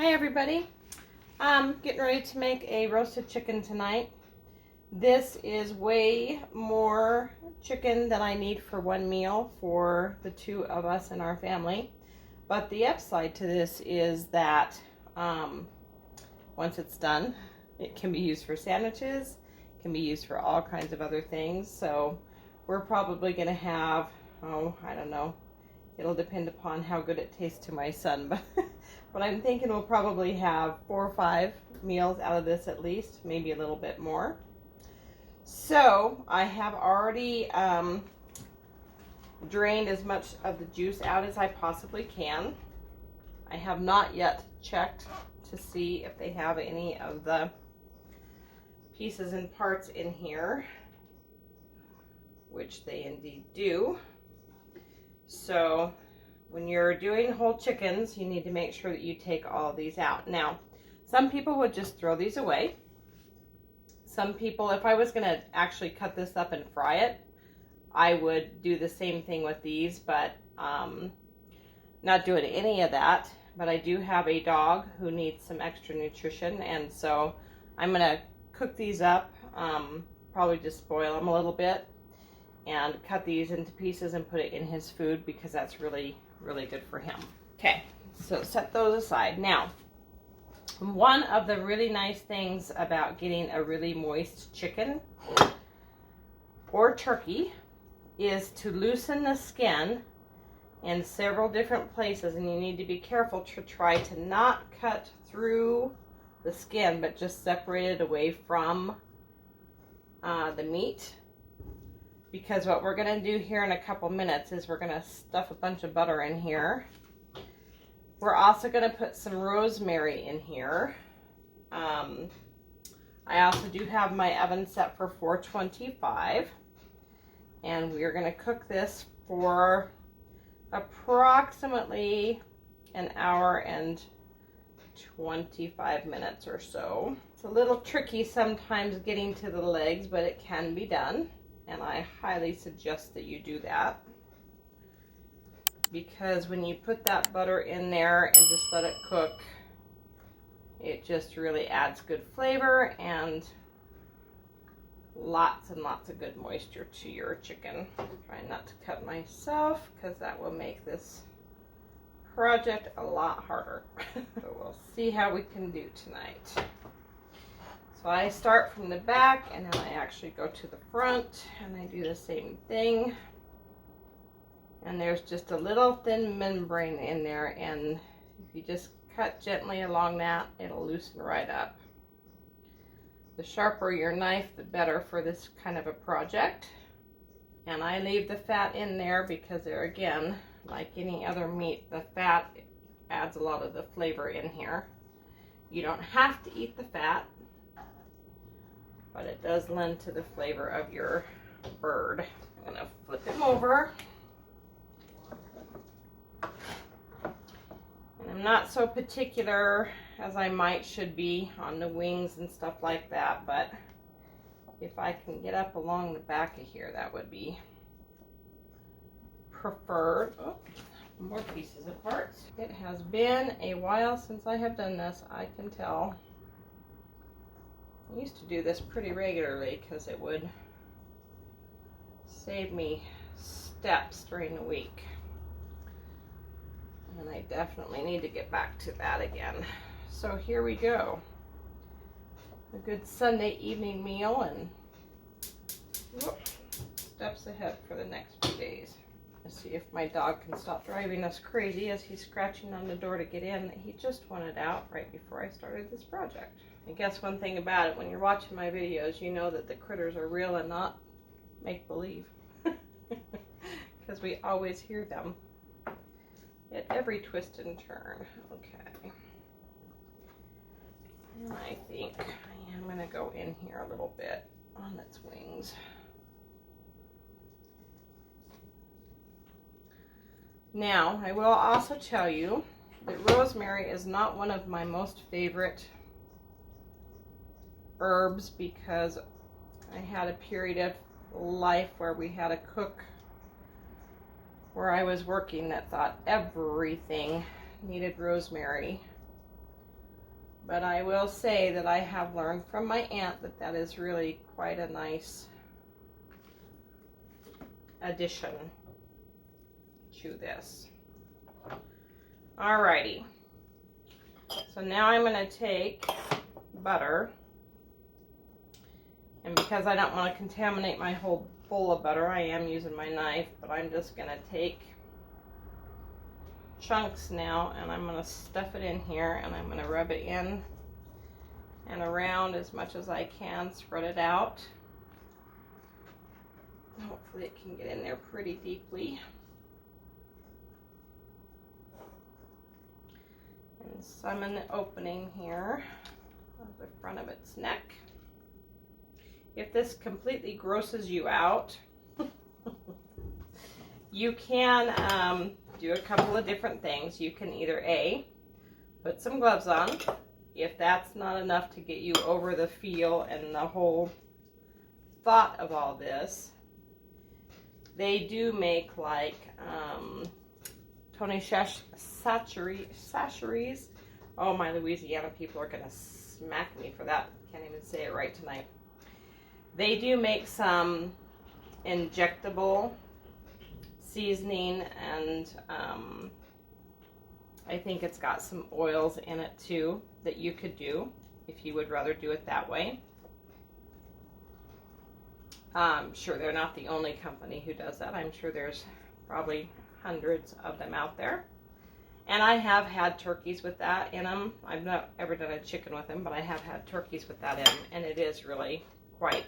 Hi everybody. I'm getting ready to make a roasted chicken tonight. This is way more chicken than I need for one meal for the two of us in our family. But the upside to this is that once it's done, it can be used for sandwiches, can be used for all kinds of other things. So we're probably going to have, I don't know, it'll depend upon how good it tastes to my son, but I'm thinking we'll probably have 4 or 5 meals out of this at least, maybe a little bit more. So I have already drained as much of the juice out as I possibly can. I have not yet checked to see if they have any of the pieces and parts in here, which they indeed do. So when you're doing whole chickens, you need to make sure that you take all of these out. Now, some people would just throw these away. Some people, if I was going to actually cut this up and fry it, I would do the same thing with these, but not doing any of that. But I do have a dog who needs some extra nutrition, and so I'm going to cook these up, probably just boil them a little bit, and cut these into pieces and put it in his food because that's really good for him. Okay, so set those aside. Now, one of the really nice things about getting a really moist chicken or turkey is to loosen the skin in several different places, and you need to be careful to try to not cut through the skin, but just separate it away from the meat. Because what we're going to do here in a couple minutes is we're going to stuff a bunch of butter in here. We're also going to put some rosemary in here. I also do have my oven set for 425. And we're going to cook this for approximately an hour and 25 minutes or so. It's a little tricky sometimes getting to the legs, but it can be done. And I highly suggest that you do that, because when you put that butter in there and just let it cook, it just really adds good flavor and lots and lots of good moisture to your chicken. Try not to cut myself because that will make this project a lot harder. So we'll see how we can do tonight. So I start from the back and then I actually go to the front and I do the same thing. And there's just a little thin membrane in there, and if you just cut gently along that, it'll loosen right up. The sharper your knife, the better for this kind of a project. And I leave the fat in there because there again, like any other meat, the fat adds a lot of the flavor in here. You don't have to eat the fat, but it does lend to the flavor of your bird. I'm going to flip him over. And I'm not so particular as I should be on the wings and stuff like that, but if I can get up along the back of here, that would be preferred. Oh, more pieces of parts. It has been a while since I have done this, I can tell. I used to do this pretty regularly because it would save me steps during the week. And I definitely need to get back to that again. So here we go. A good Sunday evening meal, and steps ahead for the next few days. Let's see if my dog can stop driving us crazy as he's scratching on the door to get in. He just wanted out right before I started this project. I guess one thing about it, when you're watching my videos, you know that the critters are real and not make-believe. Because we always hear them at every twist and turn. Okay. And I think I am going to go in here a little bit on its wings. Now, I will also tell you that rosemary is not one of my most favorite herbs, because I had a period of life where we had a cook where I was working that thought everything needed rosemary. But I will say that I have learned from my aunt that that is really quite a nice addition to this. Alrighty. So now I'm going to take butter. And because I don't want to contaminate my whole bowl of butter, I am using my knife, but I'm just going to take chunks now and I'm going to stuff it in here and I'm going to rub it in and around as much as I can, spread it out. Hopefully it can get in there pretty deeply. And some in the opening here of the front of its neck. If this completely grosses you out, you can do a couple of different things. You can either A, put some gloves on. If that's not enough to get you over the feel and the whole thought of all this, they do make like Tony Chachere's. Oh, my Louisiana people are going to smack me for that. Can't even say it right tonight. They do make some injectable seasoning, and I think it's got some oils in it too that you could do if you would rather do it that way. Sure, they're not the only company who does that. I'm sure there's probably hundreds of them out there. And I have had turkeys with that in them. I've not ever done a chicken with them, but I have had turkeys with that in them, and it is really quite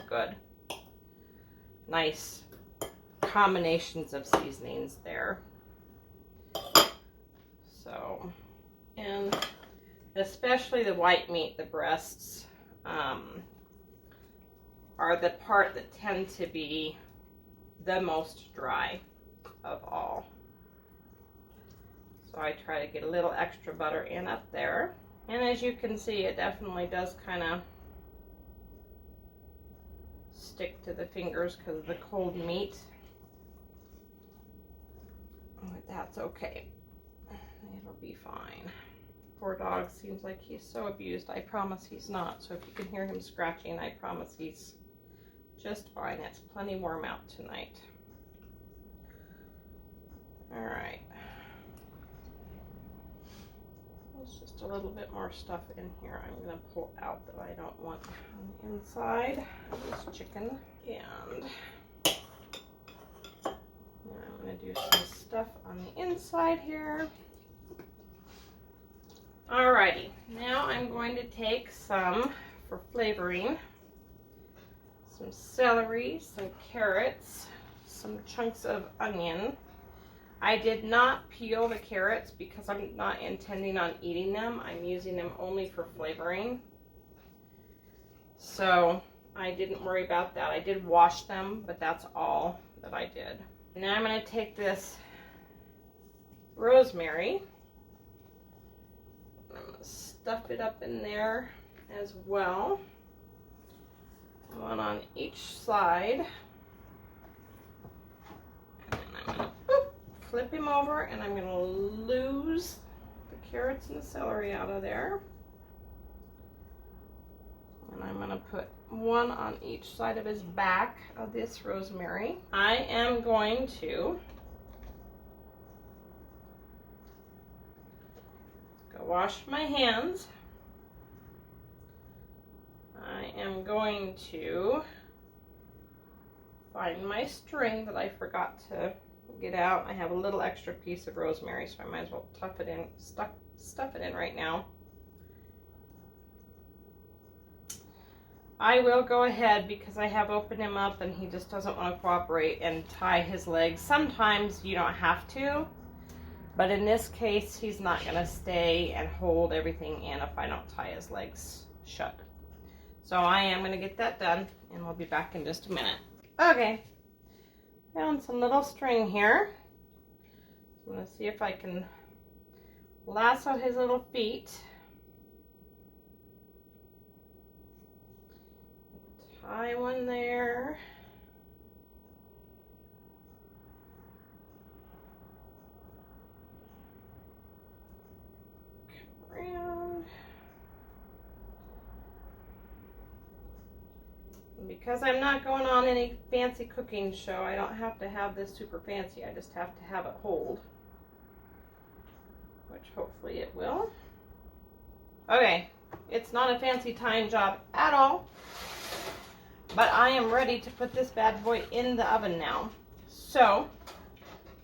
good. Nice combinations of seasonings there. So, and especially the white meat, the breasts, are the part that tend to be the most dry of all. So I try to get a little extra butter in up there. And as you can see, it definitely does kind of stick to the fingers because of the cold meat. But that's okay. It'll be fine. Poor dog seems like he's so abused. I promise he's not. So if you can hear him scratching, I promise he's just fine. It's plenty warm out tonight. All right. There's just a little bit more stuff in here I'm going to pull out that I don't want on the inside of this chicken. And I'm going to do some stuff on the inside here. Alrighty, now I'm going to take some, for flavoring, some celery, some carrots, some chunks of onion. I did not peel the carrots because I'm not intending on eating them. I'm using them only for flavoring. So I didn't worry about that. I did wash them, but that's all that I did. Now I'm going to take this rosemary. I'm going to stuff it up in there as well. One on each side. And I'm going to flip him over, and I'm going to lose the carrots and the celery out of there. And I'm going to put one on each side of his back of this rosemary. I am going to go wash my hands. I am going to find my string that I forgot to get out. I have a little extra piece of rosemary, so I might as well stuff it in right now. I will go ahead, because I have opened him up and he just doesn't want to cooperate, and tie his legs. Sometimes you don't have to, but in this case he's not going to stay and hold everything in if I don't tie his legs shut. So I am going to get that done, and we'll be back in just a minute. Okay, found some little string here. I'm going to see if I can lasso his little feet. Tie one there. Come around. because I'm not going on any fancy cooking show, I don't have to have this super fancy. I just have to have it hold, which hopefully it will. Okay, it's not a fancy tying job at all, but I am ready to put this bad boy in the oven now. So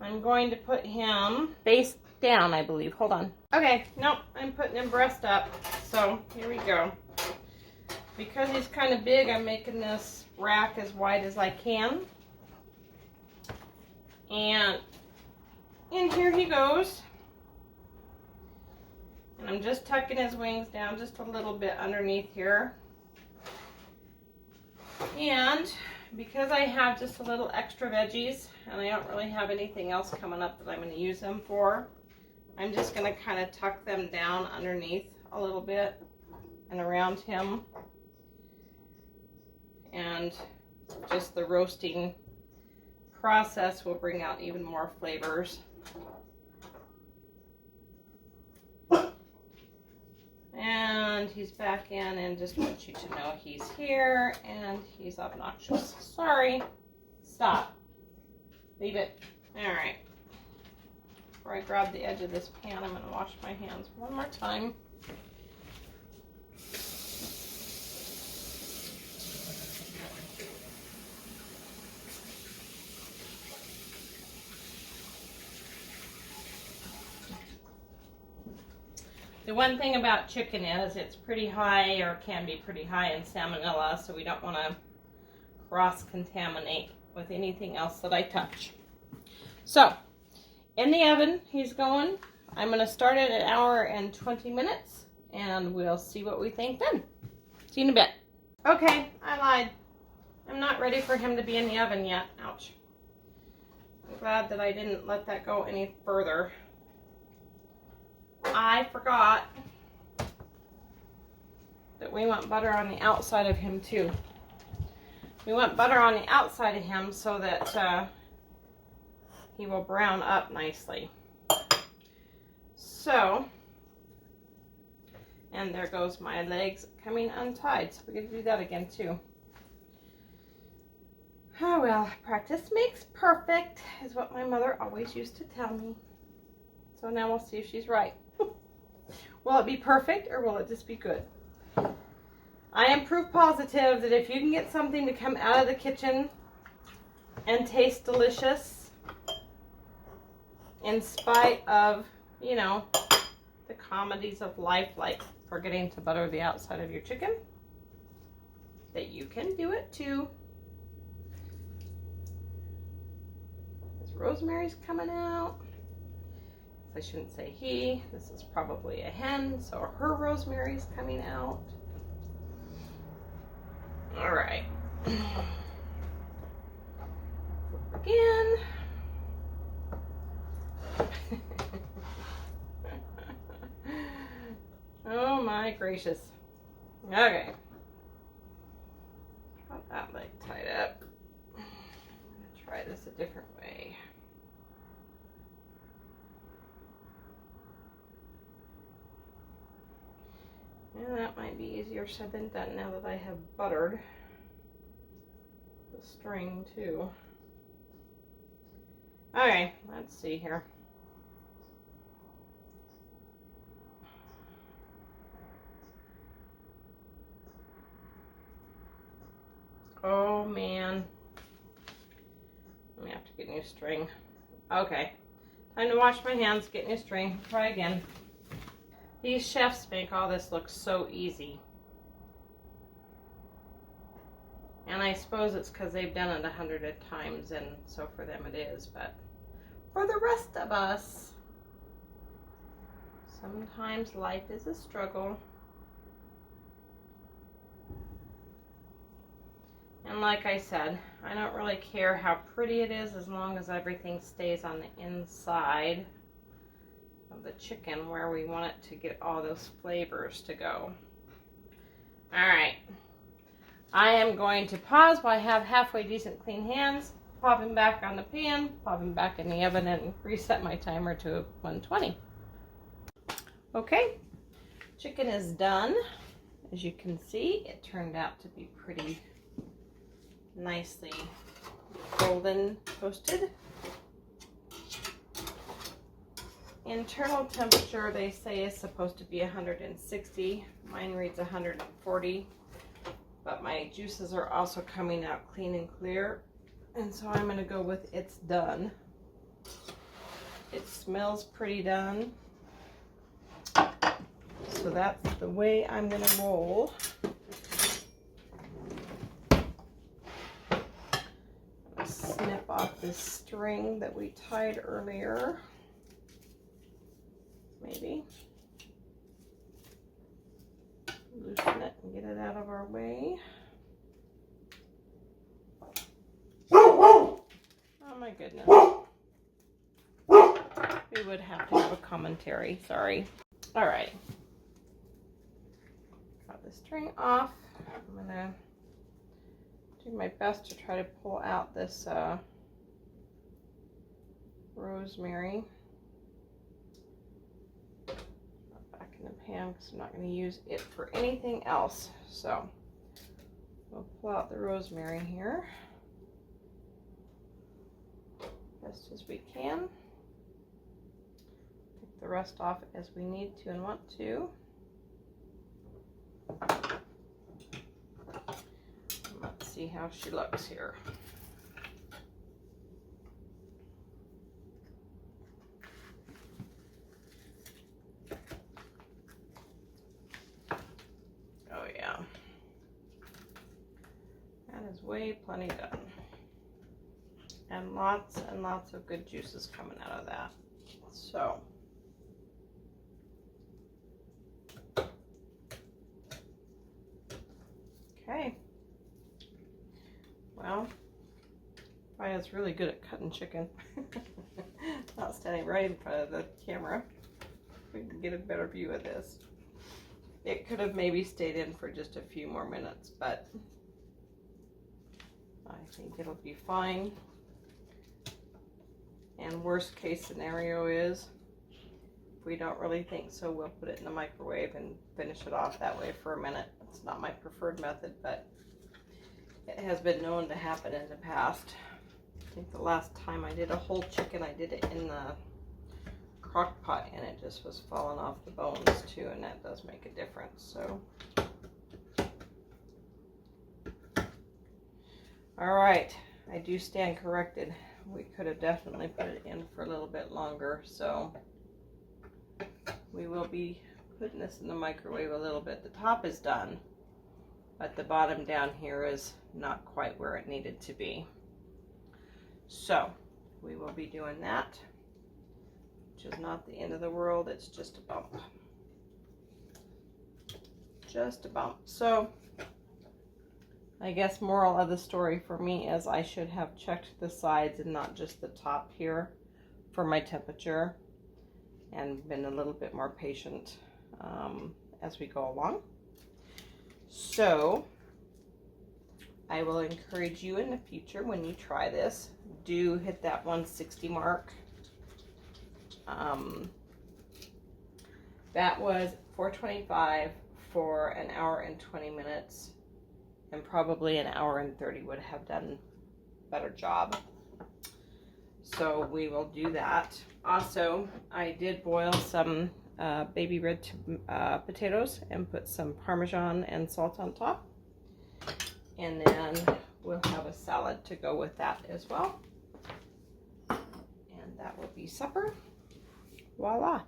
I'm going to put him face down, I believe. Hold on. Okay, nope, I'm putting him breast up. So here we go. Because he's kind of big, I'm making this rack as wide as I can. And in here he goes. And I'm just tucking his wings down just a little bit underneath here. And because I have just a little extra veggies and I don't really have anything else coming up that I'm going to use them for, I'm just going to kind of tuck them down underneath a little bit and around him. And just the roasting process will bring out even more flavors. And he's back in, and just want you to know he's here and he's obnoxious. Sorry. Stop. Leave it. Alright. Before I grab the edge of this pan, I'm going to wash my hands one more time. The one thing about chicken is it's pretty high, or can be pretty high in salmonella, so we don't want to cross-contaminate with anything else that I touch. So, in the oven, he's going. I'm going to start it at 1 hour and 20 minutes, and we'll see what we think then. See you in a bit. Okay, I lied. I'm not ready for him to be in the oven yet. Ouch. I'm glad that I didn't let that go any further. I forgot that we want butter on the outside of him too. We want butter on the outside of him so that he will brown up nicely. So, and there goes my legs coming untied. So we're going to do that again too. Oh well, practice makes perfect is what my mother always used to tell me. So now we'll see if she's right. Will it be perfect or will it just be good? I am proof positive that if you can get something to come out of the kitchen and taste delicious, in spite of, you know, the comedies of life like forgetting to butter the outside of your chicken, that you can do it too. This rosemary's coming out. I shouldn't say he. This is probably a hen, so her rosemary's coming out. All right. Again. Oh my gracious. Okay. Got that leg tied up. I'm gonna try this a different way. Yeah, that might be easier said than done now that I have buttered the string too. Okay, let's see here. Oh man. Let me have to get new string. Okay. Time to wash my hands, get new string. Try again. These chefs make all this look so easy. And I suppose it's because they've done it 100 times, and so for them it is. But for the rest of us, sometimes life is a struggle. And like I said, I don't really care how pretty it is as long as everything stays on the inside of the chicken where we want it to get all those flavors to go. Alright, I am going to pause while I have halfway decent clean hands, pop him back on the pan, pop him back in the oven, and reset my timer to 120. Okay, chicken is done. As you can see, it turned out to be pretty nicely golden toasted. Internal temperature, they say, is supposed to be 160. Mine reads 140. But my juices are also coming out clean and clear. And so I'm going to go with it's done. It smells pretty done. So that's the way I'm going to roll. I'll snip off this string that we tied earlier. Maybe. Loosen it and get it out of our way. Oh my goodness. We would have to have a commentary, sorry. All right. Got the string off. I'm gonna do my best to try to pull out this rosemary. Back in the pan because I'm not going to use it for anything else. So we'll pull out the rosemary here best as we can. Take the rest off as we need to and want to. Let's see how she looks here. Oh yeah, that is way plenty done. And lots of good juices coming out of that. So okay. Well, Ryan's really good at cutting chicken. Not standing right in front of the camera. We can get a better view of this. It could have maybe stayed in for just a few more minutes, but I think it'll be fine. And worst case scenario is, if we don't really think so, we'll put it in the microwave and finish it off that way for a minute. It's not my preferred method, but it has been known to happen in the past. I think the last time I did a whole chicken, I did it in the crock pot and it just was falling off the bones too, and that does make a difference. So all right, I do stand corrected. We could have definitely put it in for a little bit longer, so we will be putting this in the microwave a little bit. The top is done, but the bottom down here is not quite where it needed to be. So we will be doing that, which is not the end of the world. It's just a bump. Just a bump. So I guess moral of the story for me is I should have checked the sides and not just the top here for my temperature, and been a little bit more patient as we go along. So I will encourage you in the future, when you try this, do hit that 160 mark. That was 425 for an hour and 20 minutes. And probably an hour and 30 would have done a better job. So we will do that. Also, I did boil some baby red potatoes and put some Parmesan and salt on top. And then we'll have a salad to go with that as well. And that will be supper. Voila.